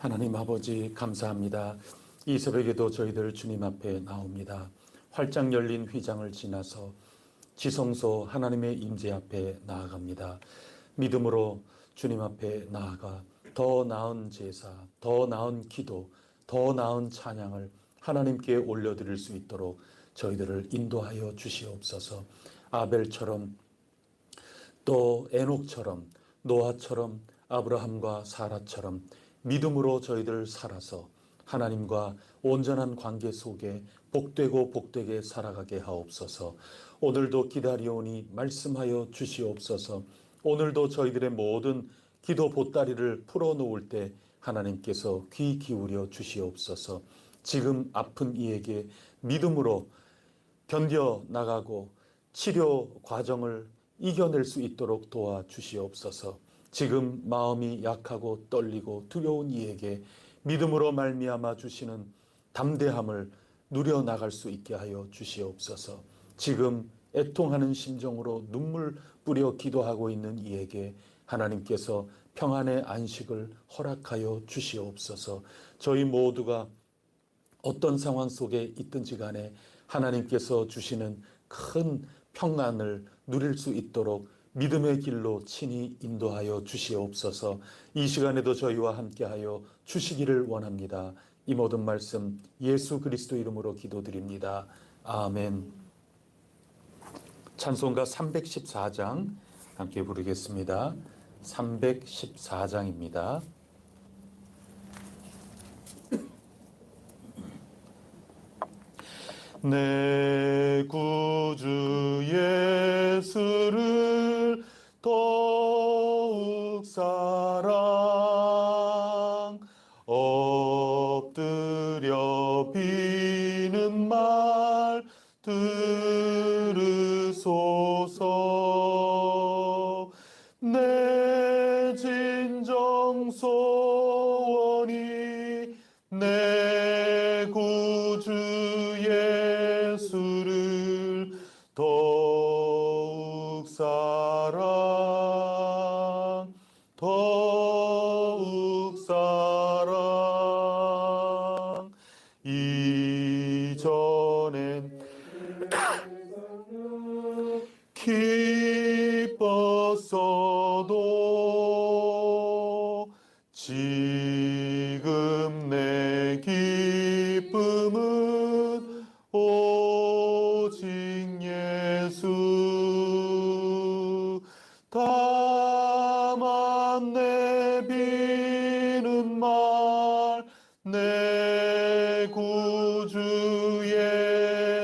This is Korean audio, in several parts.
하나님 아버지 감사합니다. 이 새벽에도 저희들 주님 앞에 나옵니다. 활짝 열린 휘장을 지나서 지성소 하나님의 임재 앞에 나아갑니다. 믿음으로 주님 앞에 나아가 더 나은 제사, 더 나은 기도, 더 나은 찬양을 하나님께 올려드릴 수 있도록 저희들을 인도하여 주시옵소서. 아벨처럼 또 에녹처럼 노아처럼 아브라함과 사라처럼 믿음으로 저희들 살아서 하나님과 온전한 관계 속에 복되고 복되게 살아가게 하옵소서. 오늘도 기다리오니 말씀하여 주시옵소서. 오늘도 저희들의 모든 기도 보따리를 풀어놓을 때 하나님께서 귀 기울여 주시옵소서. 지금 아픈 이에게 믿음으로 견뎌 나가고 치료 과정을 이겨낼 수 있도록 도와주시옵소서. 지금 마음이 약하고 떨리고 두려운 이에게 믿음으로 말미암아 주시는 담대함을 누려나갈 수 있게 하여 주시옵소서. 지금 애통하는 심정으로 눈물 뿌려 기도하고 있는 이에게 하나님께서 평안의 안식을 허락하여 주시옵소서. 저희 모두가 어떤 상황 속에 있든지 간에 하나님께서 주시는 큰 평안을 누릴 수 있도록 믿음의 길로 친히 인도하여 주시옵소서. 이 시간에도 저희와 함께하여 주시기를 원합니다. 이 모든 말씀 예수 그리스도 이름으로 기도드립니다. 아멘. 찬송가 314장 함께 부르겠습니다. 314장입니다. 내 구주 예수를 더욱 사랑 엎드려 비는 말 들으소서. 내 진정 소원이 내 구주 예수를 더욱 사랑 더욱 사랑. 이전엔 기뻤어도 지금 내 기쁨은 오직 예수. 다만 내비는 말 내 구주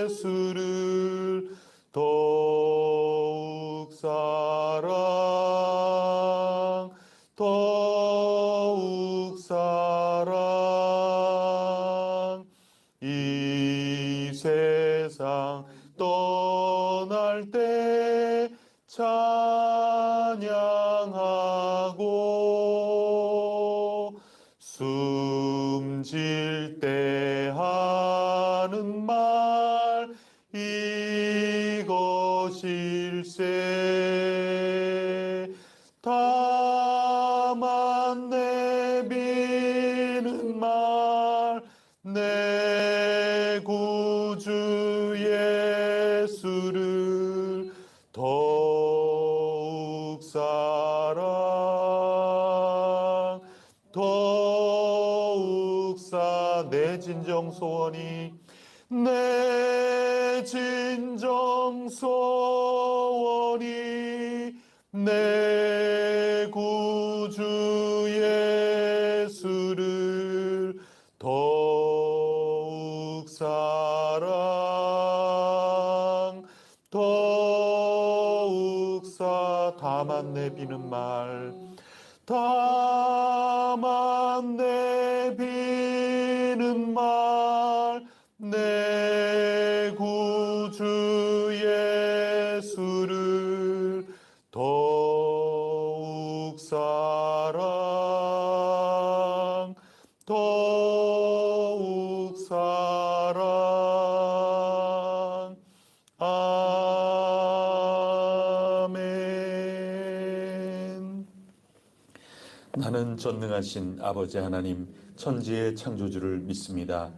예수를 더욱 사랑 더욱 사랑. 이 세상 떠날 때 찬양하고 숨질 때 하는 말 이것일세. 다만 내비는 말 내 구주 예수를 더욱 사랑 더욱 내 진정 소원이 내 진정 소원이 내 구주 예수를 더욱 사랑 더욱 다만 내비는 말 다만 내비는 말 내 구주 예수를 더욱 사랑 더욱 사랑. 아멘. 나는 전능하신 아버지 하나님 천지의 창조주를 믿습니다.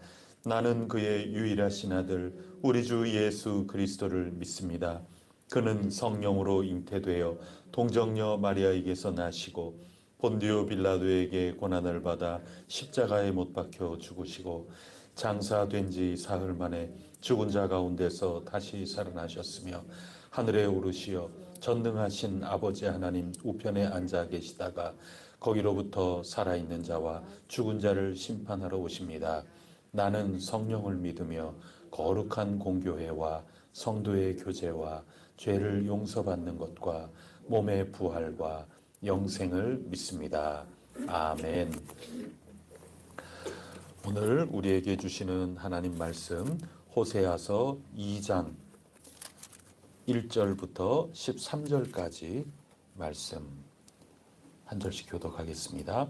나는 그의 유일하신 아들 우리 주 예수 그리스도를 믿습니다. 그는 성령으로 잉태되어 동정녀 마리아에게서 나시고 본디오 빌라도에게 고난을 받아 십자가에 못 박혀 죽으시고 장사된 지 사흘 만에 죽은 자 가운데서 다시 살아나셨으며 하늘에 오르시어 전능하신 아버지 하나님 우편에 앉아 계시다가 거기로부터 살아있는 자와 죽은 자를 심판하러 오십니다. 나는 성령을 믿으며 거룩한 공교회와 성도의 교제와 죄를 용서받는 것과 몸의 부활과 영생을 믿습니다. 아멘. 오늘 우리에게 주시는 하나님 말씀 호세아서 2장 1절부터 13절까지 말씀 한 절씩 교독하겠습니다.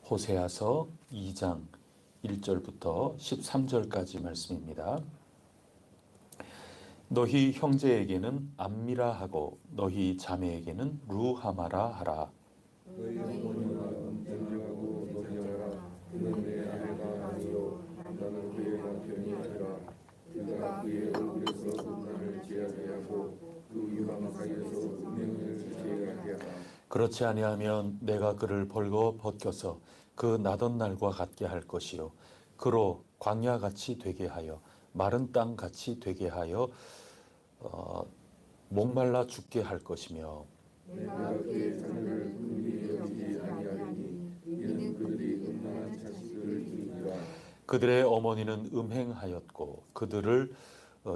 호세아서 2장 1절부터 13절까지 말씀입니다. 너희 형제에게는 암미라 하고 너희 자매에게는 루하마라 하라. 너희 어머니와 음행하고 노래하라. 그는 내 아내가 아니요 나는 그의 남편이 아니라 그가 그의 얼굴에서 음란을 제하게 하고 그 유방 사이에서 음행을 제하게 하라. 그렇지 아니하면 내가 그를 벌거 벗겨서 그 나던 날과 같게 할 것이요 그로 광야같이 되게 하여 마른 땅같이 되게 하여 목말라 죽게 할 것이며 내가 그의 자녀를 긍휼히 여기지 아니하리니 이는 그들이 음란한 자식들을 두니라. 그들의 어머니는 음행하였고 그들을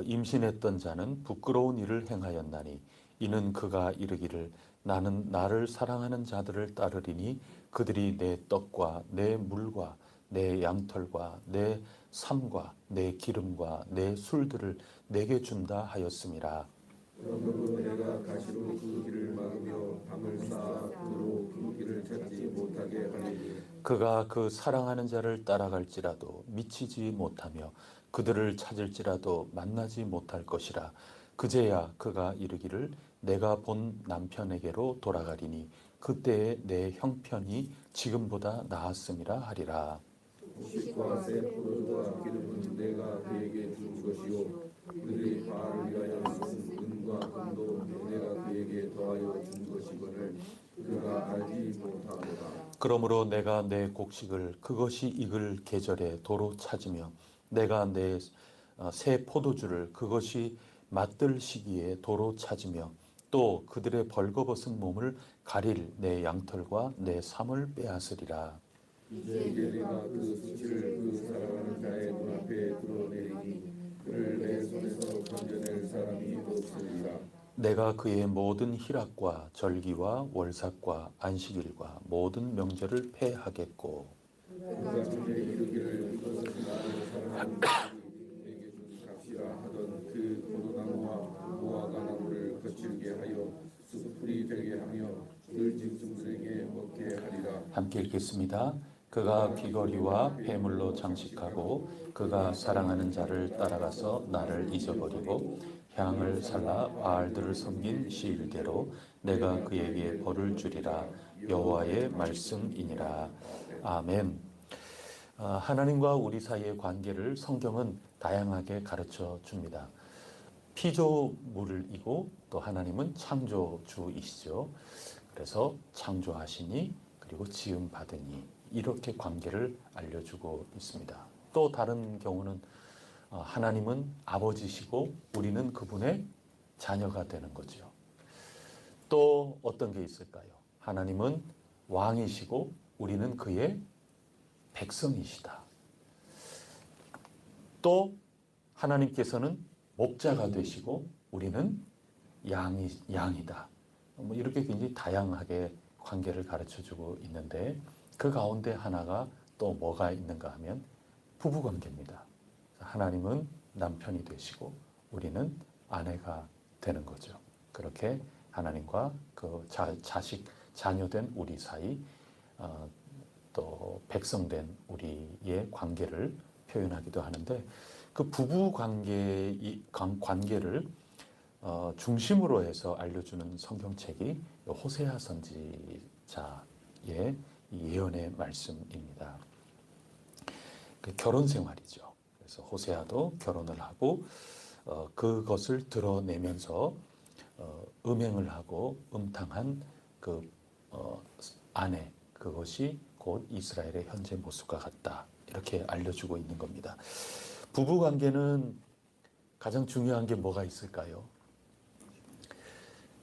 임신했던 자는 부끄러운 일을 행하였나니 이는 그가 이르기를 나는 나를 사랑하는 자들을 따르리니 그들이 내 떡과 내 물과 내 양털과 내 삶과 내 기름과 내 술들을 내게 준다 하였음이라. 그러므로 내가 가시로 그 길을 막으며 밤을 쌓아 그로 그 길을 찾지 못하게 하리니 그가 그 사랑하는 자를 따라갈지라도 미치지 못하며 그들을 찾을지라도 만나지 못할 것이라. 그제야 그가 이르기를 내가 본 남편에게로 돌아가리니 그때에 내 형편이 지금보다 나았음이라 하리라. 곡식과 새 포도주와 기름은 내가 그에게 준 것이요 그들이 바알을 위하여 쓴 은과 금도 내가 그에게 더하여 준 것이거늘 그가 알지 못하노라. 그러므로 내가 내 곡식을 그것이 익을 계절에 도로 찾으며 내가 내 새 포도주를 그것이 맛들 시기에 도로 찾으며 또 그들의 벌거벗은 몸을 가릴 내 양털과 내 삶을 빼앗으리라. 이제 내가 그 수치를 그 사랑하는 자의 눈앞에 드러내리니 그를 내 손에서 건져낼 사람이 없으리라. 내가 그의 모든 희락과 절기와 월삭과 안식일과 모든 명절을 폐하겠고 그가 전에 이르기를 이것은 나를 사랑하는 자들이 내게 준 값이라 하던 그 포도나무와 무화과 나무를 거칠게 하여 수풀이 되게 하며 들 짐승들에게 먹게 하리라. 함께 읽겠습니다. 그가 귀걸이와 폐물로 장식하고 그가 사랑하는 자를 따라가서 나를 잊어버리고 향을 살라 바알들을 섬긴 시일대로 내가 그에게 벌을 주리라. 여호와의 말씀이니라. 아멘. 하나님과 우리 사이의 관계를 성경은 다양하게 가르쳐 줍니다. 피조물이고 또 하나님은 창조주이시죠. 그래서 창조하시니 그리고 지음 받으니 이렇게 관계를 알려주고 있습니다. 또 다른 경우는 하나님은 아버지시고 우리는 그분의 자녀가 되는 거죠. 또 어떤 게 있을까요? 하나님은 왕이시고 우리는 그의 백성이시다. 또 하나님께서는 목자가 되시고 우리는 양이다. 뭐 이렇게 굉장히 다양하게 관계를 가르쳐주고 있는데 그 가운데 하나가 또 뭐가 있는가 하면 부부관계입니다. 하나님은 남편이 되시고 우리는 아내가 되는 거죠. 그렇게 하나님과 그 자녀된 우리 사이 또 백성된 우리의 관계를 표현하기도 하는데 그 부부 관계를 중심으로 해서 알려주는 성경책이 호세아 선지자의 이 예언의 말씀입니다. 그 결혼 생활이죠. 그래서 호세아도 결혼을 하고 그것을 드러내면서 음행을 하고 음탕한 그 아내, 그것이 곧 이스라엘의 현재 모습과 같다, 이렇게 알려주고 있는 겁니다. 부부 관계는 가장 중요한 게 뭐가 있을까요?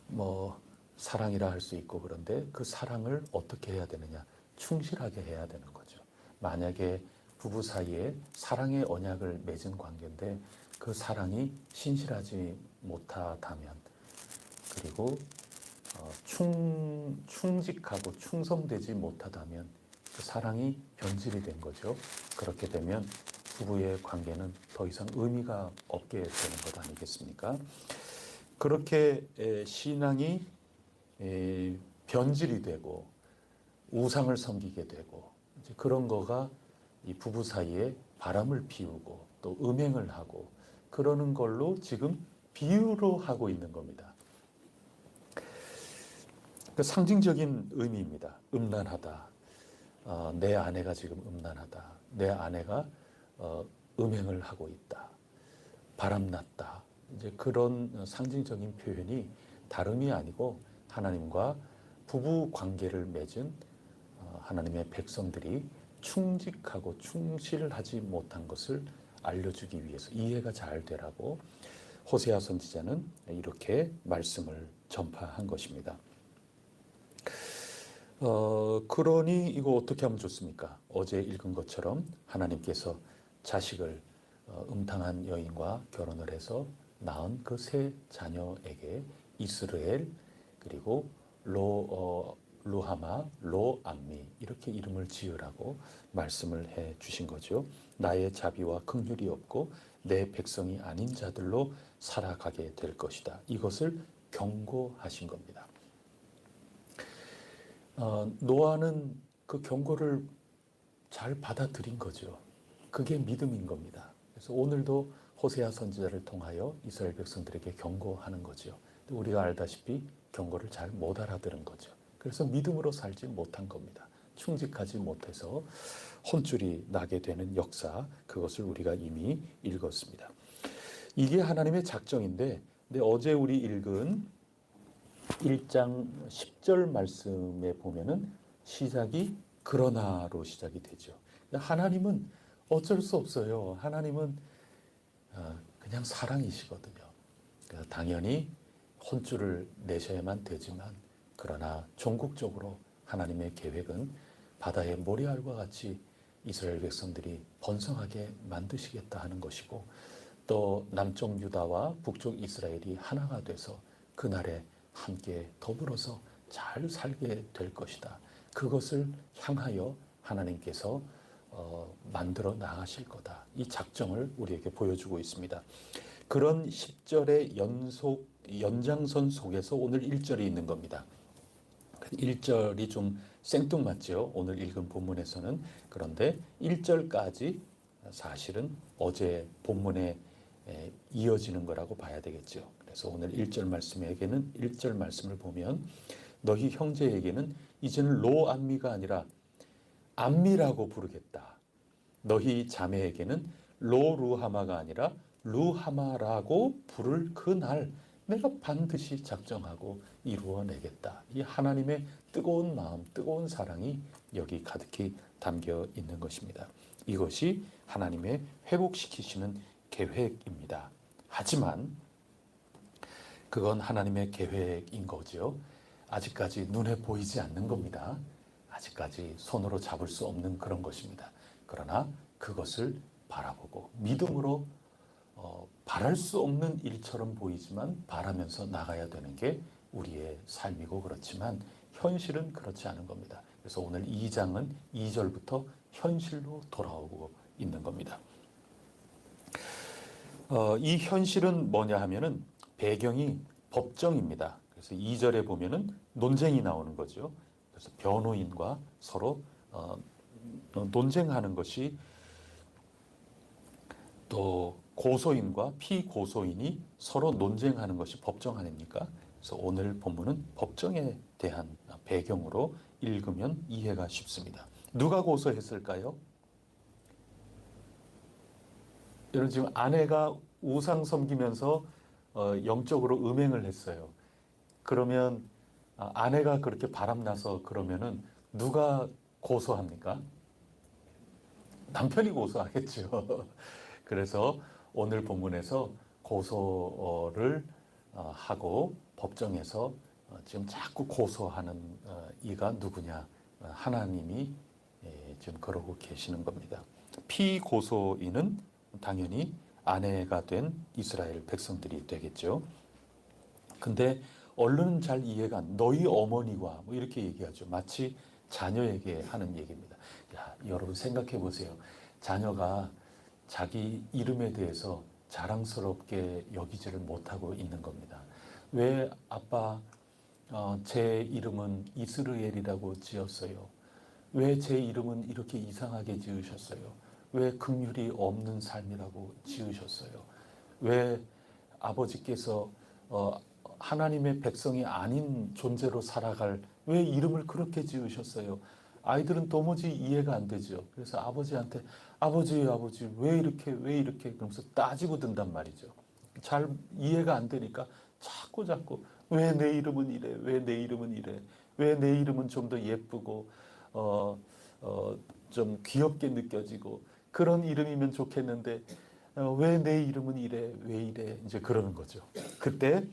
뭐 사랑이라 할 수 있고, 그런데 그 사랑을 어떻게 해야 되느냐? 충실하게 해야 되는 거죠. 만약에 부부 사이에 사랑의 언약을 맺은 관계인데 그 사랑이 신실하지 못하다면, 그리고 충직하고 충성되지 못하다면 그 사랑이 변질이 된 거죠. 그렇게 되면 부부의 관계는 더 이상 의미가 없게 되는 것 아니겠습니까? 그렇게 신앙이 변질이 되고 우상을 섬기게 되고, 이제 그런 거가 이 부부 사이에 바람을 피우고 또 음행을 하고 그러는 걸로 지금 비유로 하고 있는 겁니다. 그 상징적인 의미입니다. 음란하다. 내 아내가 지금 음란하다. 내 아내가 음행을 하고 있다. 바람났다. 이제 그런 상징적인 표현이 다름이 아니고 하나님과 부부 관계를 맺은 하나님의 백성들이 충직하고 충실하지 못한 것을 알려주기 위해서 이해가 잘 되라고 호세아 선지자는 이렇게 말씀을 전파한 것입니다. 그러니 이거 어떻게 하면 좋습니까? 어제 읽은 것처럼 하나님께서 자식을 음탕한 여인과 결혼을 해서 낳은 그 세 자녀에게 이스라엘, 그리고 루하마, 로암미, 이렇게 이름을 지으라고 말씀을 해 주신 거죠. 나의 자비와 긍휼이 없고 내 백성이 아닌 자들로 살아가게 될 것이다. 이것을 경고하신 겁니다. 노아는 그 경고를 잘 받아들인 거죠. 그게 믿음인 겁니다. 그래서 오늘도 호세아 선지자를 통하여 이스라엘 백성들에게 경고하는 거죠. 우리가 알다시피 경고를 잘 못 알아들은 거죠. 그래서 믿음으로 살지 못한 겁니다. 충직하지 못해서 혼쭐이 나게 되는 역사, 그것을 우리가 이미 읽었습니다. 이게 하나님의 작정인데, 근데 어제 우리 읽은 1장 10절 말씀에 보면은 시작이 그러나로 시작이 되죠. 하나님은 어쩔 수 없어요. 하나님은 그냥 사랑이시거든요. 당연히 혼쭐을 내셔야만 되지만, 그러나 종국적으로 하나님의 계획은 바다의 모래알과 같이 이스라엘 백성들이 번성하게 만드시겠다 하는 것이고, 또 남쪽 유다와 북쪽 이스라엘이 하나가 돼서 그날에 함께 더불어서 잘 살게 될 것이다. 그것을 향하여 하나님께서 만들어 나가실 거다. 이 작정을 우리에게 보여주고 있습니다. 그런 10절의 연장선 속에서 오늘 1절이 있는 겁니다. 1절이 좀 생뚱맞죠. 오늘 읽은 본문에서는. 그런데 1절까지 사실은 어제 본문에 이어지는 거라고 봐야 되겠죠. 그래서 오늘 1절 말씀에게는 1절 말씀을 보면 너희 형제에게는 이제는 로암미가 아니라 암미라고 부르겠다. 너희 자매에게는 로루하마가 아니라 루하마라고 부를 그날 내가 반드시 작정하고 이루어내겠다. 이 하나님의 뜨거운 마음, 뜨거운 사랑이 여기 가득히 담겨 있는 것입니다. 이것이 하나님의 회복시키시는 계획입니다. 하지만 그건 하나님의 계획인 거죠. 아직까지 눈에 보이지 않는 겁니다. 아직까지 손으로 잡을 수 없는 그런 것입니다. 그러나 그것을 바라보고 믿음으로 바랄 수 없는 일처럼 보이지만 바라면서 나가야 되는 게 우리의 삶이고, 그렇지만 현실은 그렇지 않은 겁니다. 그래서 오늘 2장은 2절부터 현실로 돌아오고 있는 겁니다. 이 현실은 뭐냐 하면은 배경이 법정입니다. 그래서 2절에 보면은 논쟁이 나오는 거죠. 그래서 변호인과 서로 논쟁하는 것이 또 고소인과 피고소인이 서로 논쟁하는 것이 법정 아닙니까? 그래서 오늘 본문은 법정에 대한 배경으로 읽으면 이해가 쉽습니다. 누가 고소했을까요? 여러분 지금 아내가 우상 섬기면서 영적으로 음행을 했어요. 그러면 아내가 그렇게 바람나서 그러면은 누가 고소합니까? 남편이 고소하겠죠. 그래서 오늘 본문에서 고소를 하고 법정에서 지금 자꾸 고소하는 이가 누구냐? 하나님이 지금 그러고 계시는 겁니다. 피고소인은 당연히 아내가 된 이스라엘 백성들이 되겠죠. 근데 얼른 잘 이해가 안, 너희 어머니와 뭐 이렇게 얘기하죠. 마치 자녀에게 하는 얘기입니다. 야, 여러분 생각해 보세요. 자녀가 자기 이름에 대해서 자랑스럽게 여기지를 못하고 있는 겁니다. 왜 아빠, 제 이름은 이스라엘이라고 지었어요? 왜 제 이름은 이렇게 이상하게 지으셨어요? 왜 긍휼이 없는 삶이라고 지으셨어요? 왜 아버지께서 하나님의 백성이 아닌 존재로 살아갈 왜 이름을 그렇게 지으셨어요? 아이들은 도무지 이해가 안 되죠. 그래서 아버지한테 아버지 왜 이렇게 그러면서 따지고 든단 말이죠. 잘 이해가 안 되니까 자꾸 왜 내 이름은 이래? 왜 내 이름은 이래? 왜 내 이름은 좀 더 예쁘고 좀 귀엽게 느껴지고 그런 이름이면 좋겠는데 왜 내 이름은 이래? 왜 이래? 이제 그러는 거죠. 그때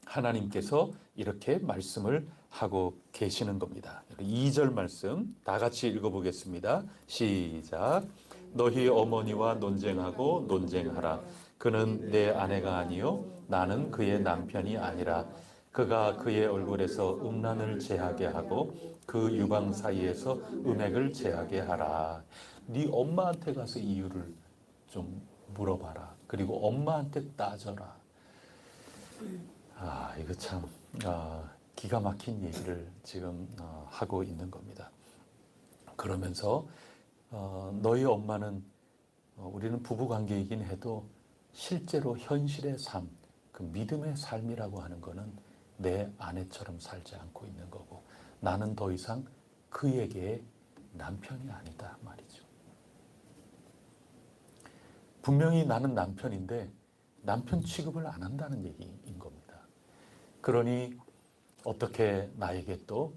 하나님께서 이렇게 말씀을 하고 계시는 겁니다. 2절 말씀 다 같이 읽어보겠습니다. 시작. 너희 어머니와 논쟁하고 논쟁하라. 그는 내 아내가 아니요 나는 그의 남편이 아니라 그가 그의 얼굴에서 음란을 제하게 하고 그 유방 사이에서 음액을 제하게 하라. 네 엄마한테 가서 이유를 좀 물어봐라. 그리고 엄마한테 따져라. 이거 참 기가 막힌 얘기를 지금 하고 있는 겁니다. 그러면서 너희 엄마는 우리는 부부관계이긴 해도 실제로 현실의 삶, 그 믿음의 삶이라고 하는 거는 내 아내처럼 살지 않고 있는 거고 나는 더 이상 그에게 남편이 아니다 말이죠. 분명히 나는 남편인데 남편 취급을 안 한다는 얘기인 겁니다. 그러니 어떻게 나에게 또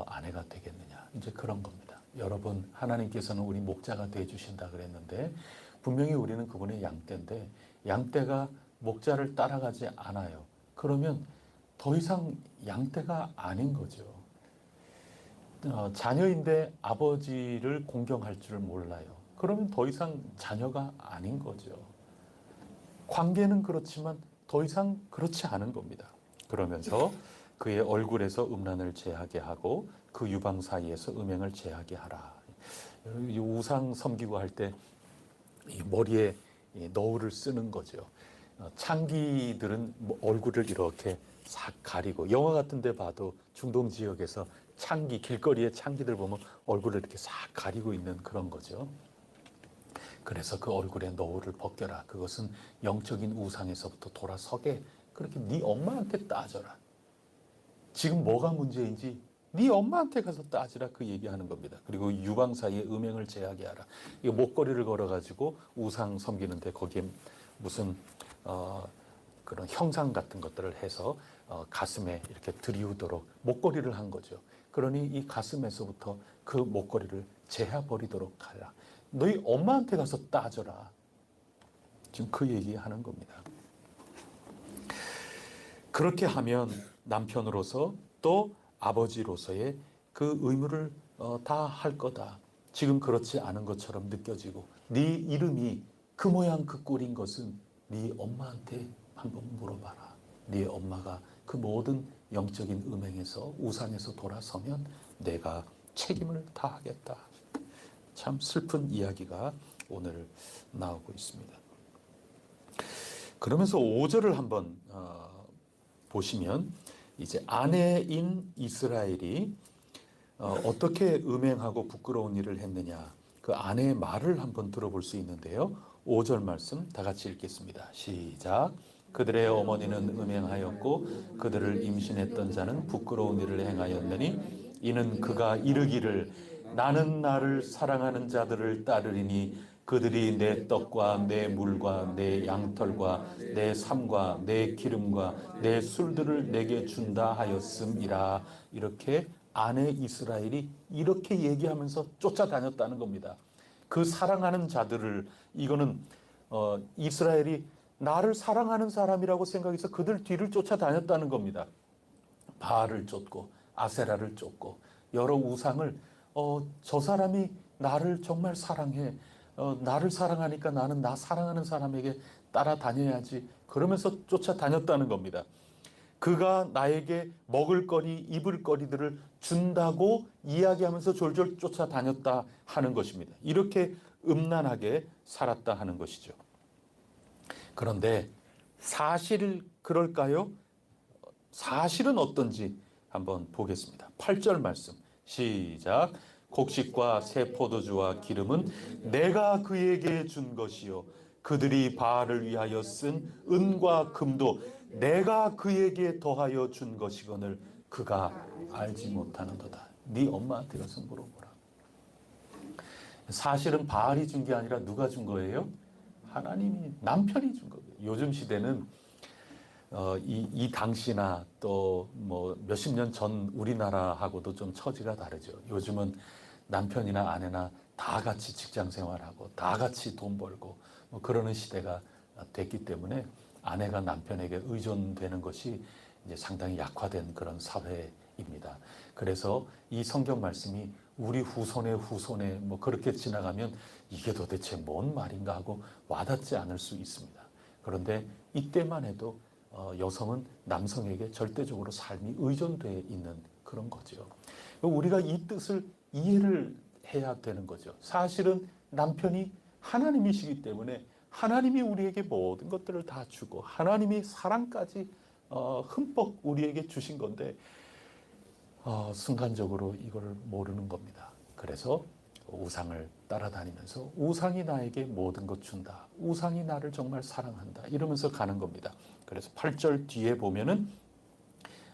아내가 되겠느냐. 이제 그런 겁니다. 여러분, 하나님께서는 우리 목자가 되어주신다 그랬는데 분명히 우리는 그분의 양떼인데 양떼가 목자를 따라가지 않아요. 그러면 더 이상 양떼가 아닌 거죠. 자녀인데 아버지를 공경할 줄 몰라요. 그러면 더 이상 자녀가 아닌 거죠. 관계는 그렇지만 더 이상 그렇지 않은 겁니다. 그러면서 그의 얼굴에서 음란을 제하게 하고 그 유방 사이에서 음행을 제하게 하라. 우상 섬기고 할 때 머리에 너울을 쓰는 거죠. 창기들은 얼굴을 이렇게 싹 가리고 영화 같은 데 봐도 중동 지역에서 창기, 길거리에 창기들 보면 얼굴을 이렇게 싹 가리고 있는 그런 거죠. 그래서 그 얼굴에 너울을 벗겨라. 그것은 영적인 우상에서부터 돌아서게 그렇게 네 엄마한테 따져라. 지금 뭐가 문제인지 네 엄마한테 가서 따지라 그 얘기하는 겁니다. 그리고 유방 사이에 음행을 제하게 하라. 이거 목걸이를 걸어가지고 우상 섬기는데 거기에 무슨 그런 형상 같은 것들을 해서 가슴에 이렇게 들이우도록 목걸이를 한 거죠. 그러니 이 가슴에서부터 그 목걸이를 제해버리도록 하라. 너희 엄마한테 가서 따져라. 지금 그 얘기하는 겁니다. 그렇게 하면 남편으로서 또 아버지로서의 그 의무를 다 할 거다. 지금 그렇지 않은 것처럼 느껴지고 네 이름이 그 모양 그 꼴인 것은 네 엄마한테 한번 물어봐라. 네 엄마가 그 모든 영적인 음행에서 우상에서 돌아서면 내가 책임을 다하겠다. 참 슬픈 이야기가 오늘 나오고 있습니다. 그러면서 5절을 한번 보시면 이제 아내인 이스라엘이 어떻게 음행하고 부끄러운 일을 했느냐 그 아내의 말을 한번 들어볼 수 있는데요. 5절 말씀 다 같이 읽겠습니다. 시작. 그들의 어머니는 음행하였고 그들을 임신했던 자는 부끄러운 일을 행하였느니 이는 그가 이르기를 나는 나를 사랑하는 자들을 따르리니 그들이 내 떡과 내 물과 내 양털과 내 삶과 내 기름과 내 술들을 내게 준다 하였음이라. 이렇게 아내 이스라엘이 이렇게 얘기하면서 쫓아다녔다는 겁니다. 그 사랑하는 자들을, 이거는 이스라엘이 나를 사랑하는 사람이라고 생각해서 그들 뒤를 쫓아다녔다는 겁니다. 바알을 쫓고 아세라를 쫓고 여러 우상을, 저 사람이 나를 정말 사랑해, 나를 사랑하니까 나는 나 사랑하는 사람에게 따라다녀야지, 그러면서 쫓아다녔다는 겁니다. 그가 나에게 먹을 거리, 입을 거리들을 준다고 이야기하면서 졸졸 쫓아다녔다 하는 것입니다. 이렇게 음란하게 살았다 하는 것이죠. 그런데 사실 그럴까요? 사실은 어떤지 한번 보겠습니다. 8절 말씀 시작. 곡식과 새 포도주와 기름은 내가 그에게 준 것이요 그들이 바알을 위하여 쓴 은과 금도 내가 그에게 더하여 준 것이거늘 그가 알지 못하는도다. 네 엄마한테 가서 물어보라. 사실은 바알이 준 게 아니라 누가 준 거예요? 하나님이, 남편이 준 거예요. 요즘 시대는 이 당시나 또 뭐 몇십 년 전 우리나라하고도 좀 처지가 다르죠. 요즘은 남편이나 아내나 다 같이 직장 생활하고 다 같이 돈 벌고 뭐 그러는 시대가 됐기 때문에 아내가 남편에게 의존되는 것이 이제 상당히 약화된 그런 사회입니다. 그래서 이 성경 말씀이 우리 후손에 뭐 그렇게 지나가면 이게 도대체 뭔 말인가 하고 와닿지 않을 수 있습니다. 그런데 이때만 해도 여성은 남성에게 절대적으로 삶이 의존되어 있는 그런 거죠. 우리가 이 뜻을 이해를 해야 되는 거죠. 사실은 남편이 하나님이시기 때문에 하나님이 우리에게 모든 것들을 다 주고 하나님이 사랑까지 흠뻑 우리에게 주신 건데 순간적으로 이걸 모르는 겁니다. 그래서 우상을 따라다니면서 우상이 나에게 모든 것 준다. 우상이 나를 정말 사랑한다. 이러면서 가는 겁니다. 그래서 8절 뒤에 보면은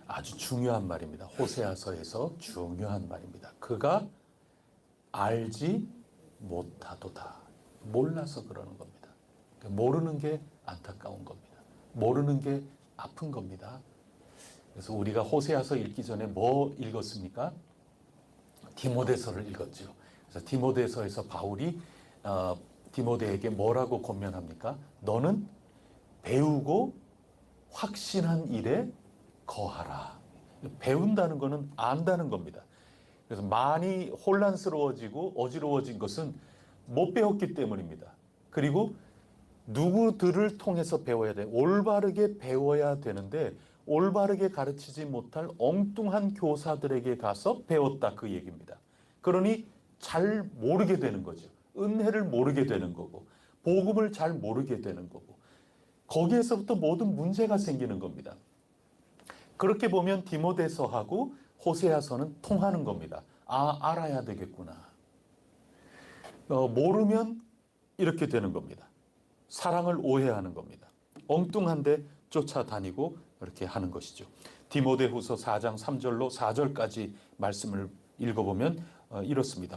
아주 중요한 말입니다. 호세아서에서 중요한 말입니다. 그가 알지 못하도다. 몰라서 그러는 겁니다. 모르는 게 안타까운 겁니다. 모르는 게 아픈 겁니다. 그래서 우리가 호세아서 읽기 전에 뭐 읽었습니까? 디모데서를 읽었죠. 그래서 디모데서에서 바울이 디모데에게 뭐라고 권면합니까? 너는 배우고 확신한 일에 거하라. 배운다는 것은 안다는 겁니다. 그래서 많이 혼란스러워지고 어지러워진 것은 못 배웠기 때문입니다. 그리고 누구들을 통해서 배워야 돼. 올바르게 배워야 되는데 올바르게 가르치지 못할 엉뚱한 교사들에게 가서 배웠다, 그 얘기입니다. 그러니 잘 모르게 되는 거죠. 은혜를 모르게 되는 거고 복음을 잘 모르게 되는 거고 거기에서부터 모든 문제가 생기는 겁니다. 그렇게 보면 디모데서하고 호세아서는 통하는 겁니다. 알아야 되겠구나. 모르면 이렇게 되는 겁니다. 사랑을 오해하는 겁니다. 엉뚱한데 쫓아다니고 이렇게 하는 것이죠. 디모데후서 4장 3절로 4절까지 말씀을 읽어보면 이렇습니다.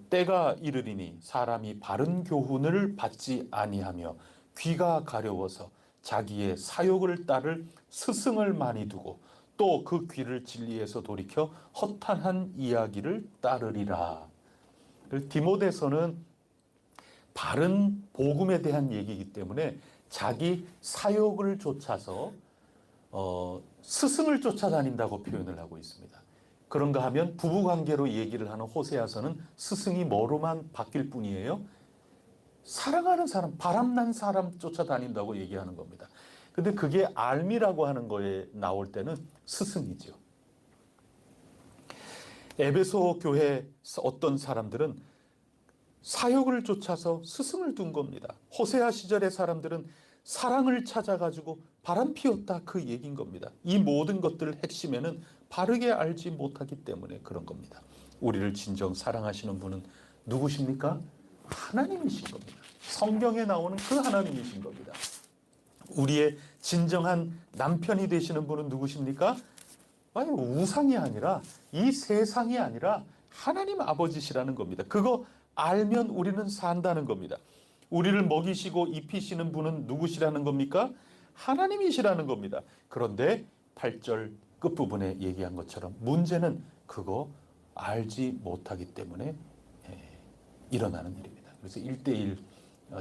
때가 이르리니 사람이 바른 교훈을 받지 아니하며 귀가 가려워서 자기의 사욕을 따를 스승을 많이 두고 또 그 귀를 진리에서 돌이켜 허탄한 이야기를 따르리라. 디모데서는 바른 복음에 대한 얘기이기 때문에 자기 사욕을 쫓아서 스승을 쫓아다닌다고 표현을 하고 있습니다. 그런가 하면 부부관계로 얘기를 하는 호세아서는 스승이 뭐로만 바뀔 뿐이에요? 사랑하는 사람, 바람난 사람 쫓아다닌다고 얘기하는 겁니다. 근데 그게 알미라고 하는 거에 나올 때는 스승이죠. 에베소 교회 어떤 사람들은 사욕을 쫓아서 스승을 둔 겁니다. 호세아 시절의 사람들은 사랑을 찾아가지고 바람 피웠다, 그 얘기인 겁니다. 이 모든 것들 핵심에는 바르게 알지 못하기 때문에 그런 겁니다. 우리를 진정 사랑하시는 분은 누구십니까? 하나님이신 겁니다. 성경에 나오는 그 하나님이신 겁니다. 우리의 진정한 남편이 되시는 분은 누구십니까? 아니, 우상이 아니라, 이 세상이 아니라 하나님 아버지시라는 겁니다. 그거 알면 우리는 산다는 겁니다. 우리를 먹이시고 입히시는 분은 누구시라는 겁니까? 하나님이시라는 겁니다. 그런데 8절 끝부분에 얘기한 것처럼 문제는 그거 알지 못하기 때문에 일어나는 일입니다. 그래서 1대1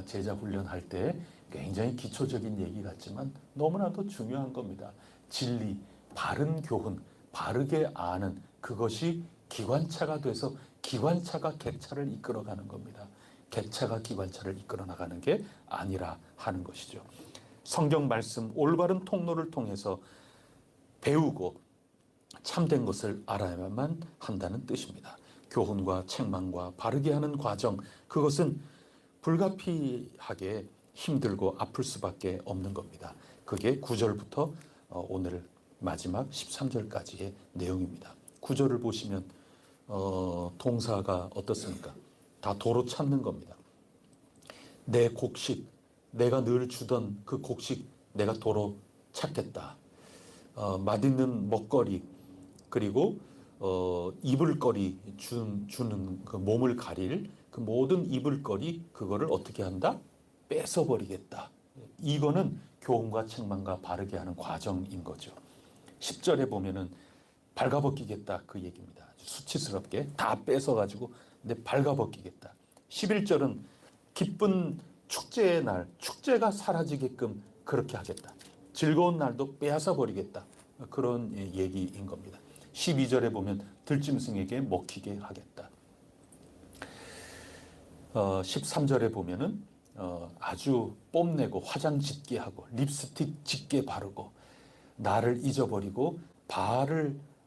제자 훈련할 때 굉장히 기초적인 얘기 같지만 너무나도 중요한 겁니다. 진리, 바른 교훈, 바르게 아는 그것이 기관차가 돼서 기관차가 객차를 이끌어가는 겁니다. 객차가 기관차를 이끌어 나가는 게 아니라 하는 것이죠. 성경 말씀 올바른 통로를 통해서 배우고 참된 것을 알아야만 한다는 뜻입니다. 교훈과 책망과 바르게 하는 과정, 그것은 불가피하게 힘들고 아플 수밖에 없는 겁니다. 그게 9절부터 오늘 마지막 13절까지의 내용입니다. 9절을 보시면 동사가 어떻습니까? 다 도로 찾는 겁니다. 내 곡식, 내가 늘 주던 그 곡식 내가 도로 찾겠다. 맛있는 먹거리, 그리고 이불거리 주는 그 몸을 가릴 그 모든 이불거리, 그거를 어떻게 한다? 뺏어버리겠다. 이거는 교훈과 책망과 바르게 하는 과정인 거죠. 10절에 보면은 발가벗기겠다, 그 얘기입니다. 아주 수치스럽게 다 뺏어가지고 내 발가벗기겠다. 11절은 기쁜 축제의 날, 축제가 사라지게끔 그렇게 하겠다. 즐거운 날도 빼앗아 버리겠다. 그런 얘기인 겁니다. 12절에 보면 들짐승에게 먹히게 하겠다. 13절에 보면은 아주 뽐내고 화장 짙게 하고 립스틱 짙게 바르고 나를 잊어버리고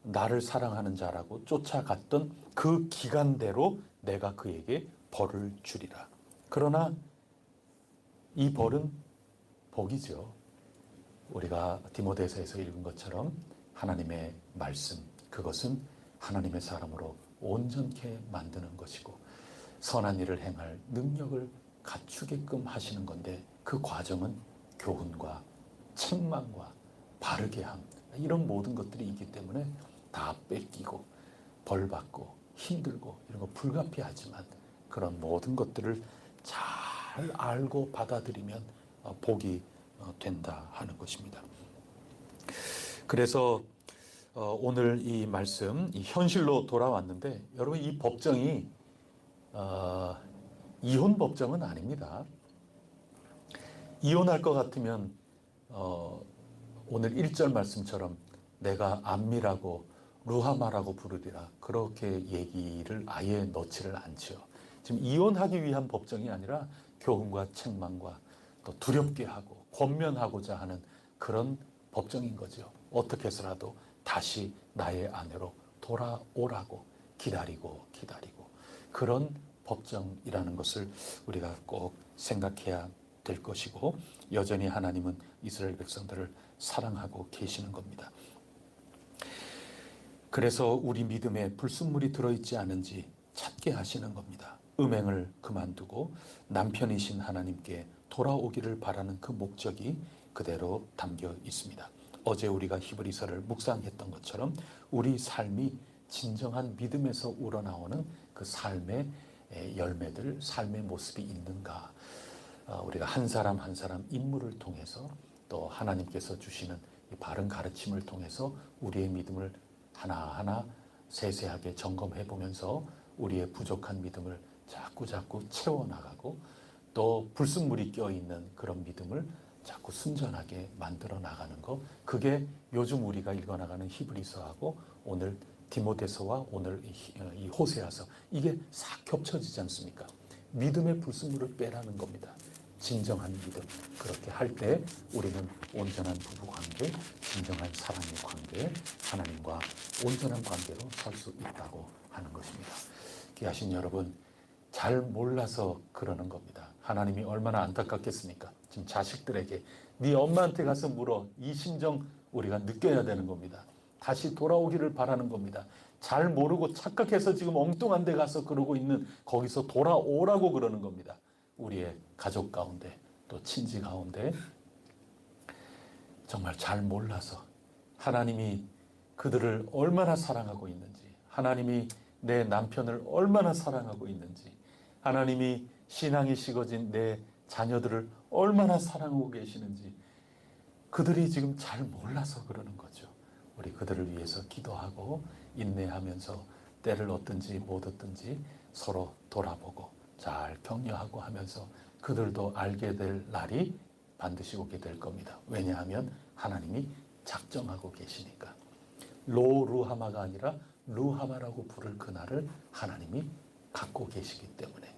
나를 사랑하는 자라고 쫓아갔던 그 기간대로 내가 그에게 벌을 주리라. 그러나 이 벌은 복이죠. 우리가 디모데서에서 읽은 것처럼 하나님의 말씀, 그것은 하나님의 사람으로 온전케 만드는 것이고 선한 일을 행할 능력을 갖추게끔 하시는 건데, 그 과정은 교훈과 책망과 바르게 함, 이런 모든 것들이 있기 때문에 다 뺏기고 벌받고 힘들고 이런 거 불가피하지만 그런 모든 것들을 잘 알고 받아들이면 복이 된다 하는 것입니다. 그래서 오늘 이 말씀, 이 현실로 돌아왔는데, 여러분 이 법정이 이혼 법정은 아닙니다. 이혼할 것 같으면 오늘 1절 말씀처럼 내가 암미라고 루하마라고 부르리라, 그렇게 얘기를 아예 넣지를 않죠. 지금 이혼하기 위한 법정이 아니라 교훈과 책망과 또 두렵게 하고 권면하고자 하는 그런 법정인 거죠. 어떻게 해서라도 다시 나의 아내로 돌아오라고 기다리고 그런 법정이라는 것을 우리가 꼭 생각해야 될 것이고, 여전히 하나님은 이스라엘 백성들을 사랑하고 계시는 겁니다. 그래서 우리 믿음에 불순물이 들어있지 않은지 찾게 하시는 겁니다. 음행을 그만두고 남편이신 하나님께 돌아오기를 바라는 그 목적이 그대로 담겨 있습니다. 어제 우리가 히브리서를 묵상했던 것처럼 우리 삶이 진정한 믿음에서 우러나오는 그 삶의 열매들, 삶의 모습이 있는가, 우리가 한 사람 한 사람 인물을 통해서 또 하나님께서 주시는 이 바른 가르침을 통해서 우리의 믿음을 하나하나 세세하게 점검해 보면서 우리의 부족한 믿음을 자꾸 채워나가고 또 불순물이 껴있는 그런 믿음을 자꾸 순전하게 만들어 나가는 것, 그게 요즘 우리가 읽어나가는 히브리서하고 오늘 디모데서와 오늘 이 호세아서, 이게 싹 겹쳐지지 않습니까? 믿음의 불순물을 빼라는 겁니다. 진정한 믿음, 그렇게 할 때 우리는 온전한 부부관계, 진정한 사랑의 관계, 하나님과 온전한 관계로 살 수 있다고 하는 것입니다. 귀하신 여러분, 잘 몰라서 그러는 겁니다. 하나님이 얼마나 안타깝겠습니까? 지금 자식들에게 네 엄마한테 가서 물어, 이 심정 우리가 느껴야 되는 겁니다. 다시 돌아오기를 바라는 겁니다. 잘 모르고 착각해서 지금 엉뚱한 데 가서 그러고 있는 거기서 돌아오라고 그러는 겁니다. 우리의 가족 가운데 또 친지 가운데 정말 잘 몰라서 하나님이 그들을 얼마나 사랑하고 있는지, 하나님이 내 남편을 얼마나 사랑하고 있는지, 하나님이 신앙이 식어진 내 자녀들을 얼마나 사랑하고 계시는지 그들이 지금 잘 몰라서 그러는 거죠. 우리 그들을 위해서 기도하고 인내하면서 때를 얻든지 못 얻든지 서로 돌아보고 잘 격려하고 하면서 그들도 알게 될 날이 반드시 오게 될 겁니다. 왜냐하면 하나님이 작정하고 계시니까. 로루하마가 아니라 루하마라고 부를 그날을 하나님이 갖고 계시기 때문에,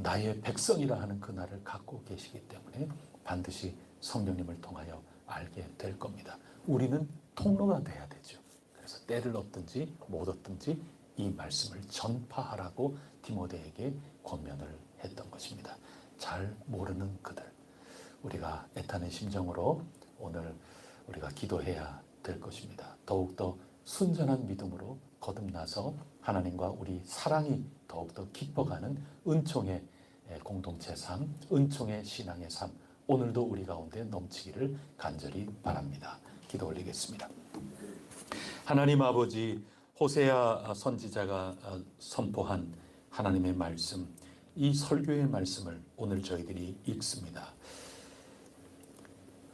나의 백성이라 하는 그날을 갖고 계시기 때문에 반드시 성령님을 통하여 알게 될 겁니다. 우리는 통로가 돼야 되죠. 그래서 때를 얻든지 못 얻든지 이 말씀을 전파하라고 디모데에게 권면을 했던 것입니다. 잘 모르는 그들, 우리가 애타는 심정으로 오늘 우리가 기도해야 될 것입니다. 더욱더 순전한 믿음으로 거듭나서 하나님과 우리 사랑이 더욱더 깊어가는 은총의 공동체 삶, 은총의 신앙의 삶, 오늘도 우리 가운데 넘치기를 간절히 바랍니다. 기도 올리겠습니다. 하나님 아버지, 호세아 선지자가 선포한 하나님의 말씀, 이 설교의 말씀을 오늘 저희들이 읽습니다.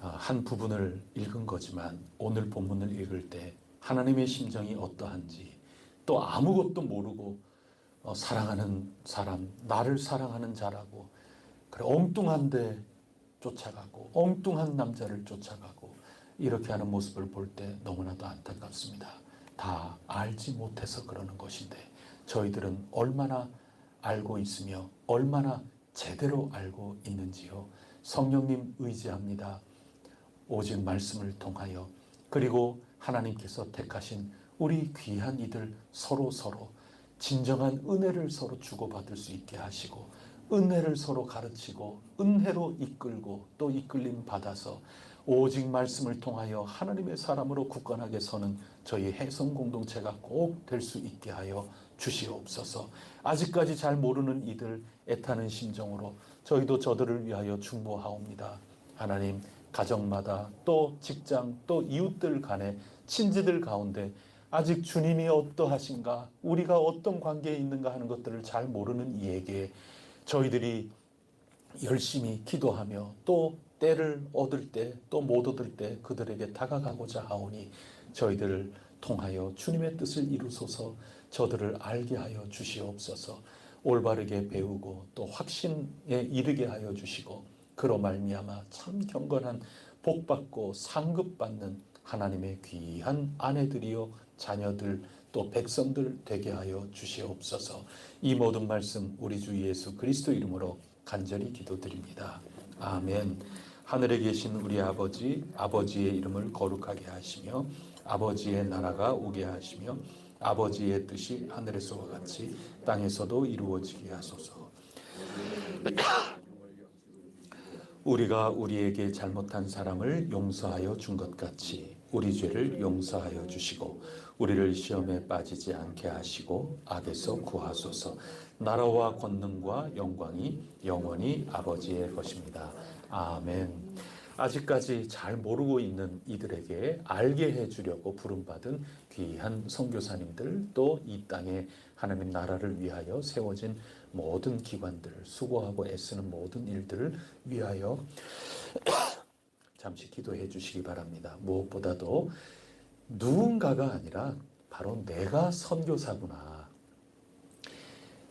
한 부분을 읽은 거지만 오늘 본문을 읽을 때 하나님의 심정이 어떠한지, 또 아무것도 모르고 사랑하는 사람, 나를 사랑하는 자라고 그래 엉뚱한데 쫓아가고 엉뚱한 남자를 쫓아가고 이렇게 하는 모습을 볼 때 너무나도 안타깝습니다. 다 알지 못해서 그러는 것인데 저희들은 얼마나 알고 있으며 얼마나 제대로 알고 있는지요. 성령님 의지합니다. 오직 말씀을 통하여, 그리고 하나님께서 택하신 우리 귀한 이들 서로 진정한 은혜를 서로 주고받을 수 있게 하시고 은혜를 서로 가르치고 은혜로 이끌고 또 이끌림 받아서 오직 말씀을 통하여 하나님의 사람으로 굳건하게 서는 저희 해성 공동체가 꼭 될 수 있게 하여 주시옵소서. 아직까지 잘 모르는 이들 애타는 심정으로 저희도 저들을 위하여 중보하옵니다. 하나님, 가정마다 또 직장 또 이웃들 간에 친지들 가운데 아직 주님이 어떠하신가, 우리가 어떤 관계에 있는가 하는 것들을 잘 모르는 이에게 저희들이 열심히 기도하며 또 때를 얻을 때 또 못 얻을 때 그들에게 다가가고자 하오니 저희들을 통하여 주님의 뜻을 이루소서. 저들을 알게 하여 주시옵소서. 올바르게 배우고 또 확신에 이르게 하여 주시고 그로 말미암아 참 경건한 복받고 상급받는 하나님의 귀한 아내들이요 자녀들 또 백성들 되게 하여 주시옵소서. 이 모든 말씀 우리 주 예수 그리스도 이름으로 간절히 기도드립니다. 아멘. 하늘에 계신 우리 아버지, 아버지의 이름을 거룩하게 하시며 아버지의 나라가 오게 하시며 아버지의 뜻이 하늘에서와 같이 땅에서도 이루어지게 하소서. 우리가 우리에게 잘못한 사람을 용서하여 준 것 같이 우리 죄를 용서하여 주시고 우리를 시험에 빠지지 않게 하시고 악에서 구하소서. 나라와 권능과 영광이 영원히 아버지의 것입니다. 아멘. 아직까지 잘 모르고 있는 이들에게 알게 해주려고 부름받은 귀한 선교사님들, 또 이 땅에 하나님 나라를 위하여 세워진 모든 기관들, 수고하고 애쓰는 모든 일들을 위하여 잠시 기도해 주시기 바랍니다. 무엇보다도 누군가가 아니라 바로 내가 선교사구나,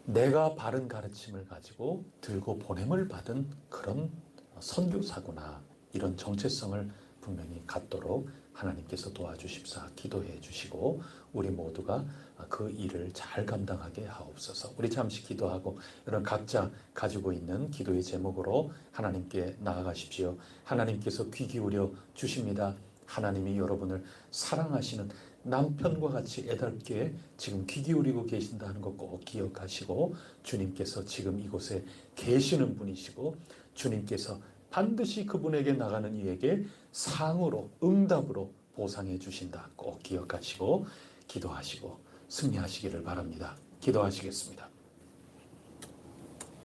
내가 바른 가르침을 가지고 들고 보냄을 받은 그런 선교사구나, 이런 정체성을 분명히 갖도록 하나님께서 도와주십사 기도해 주시고 우리 모두가 그 일을 잘 감당하게 하옵소서. 우리 잠시 기도하고 여러분 각자 가지고 있는 기도의 제목으로 하나님께 나아가십시오. 하나님께서 귀 기울여 주십니다. 하나님이 여러분을 사랑하시는 남편과 같이 애달게 지금 귀 기울이고 계신다는 것 꼭 기억하시고, 주님께서 지금 이곳에 계시는 분이시고 주님께서 반드시 그분에게 나가는 이에게 상으로 응답으로 보상해 주신다. 꼭 기억하시고 기도하시고 승리하시기를 바랍니다. 기도하시겠습니다.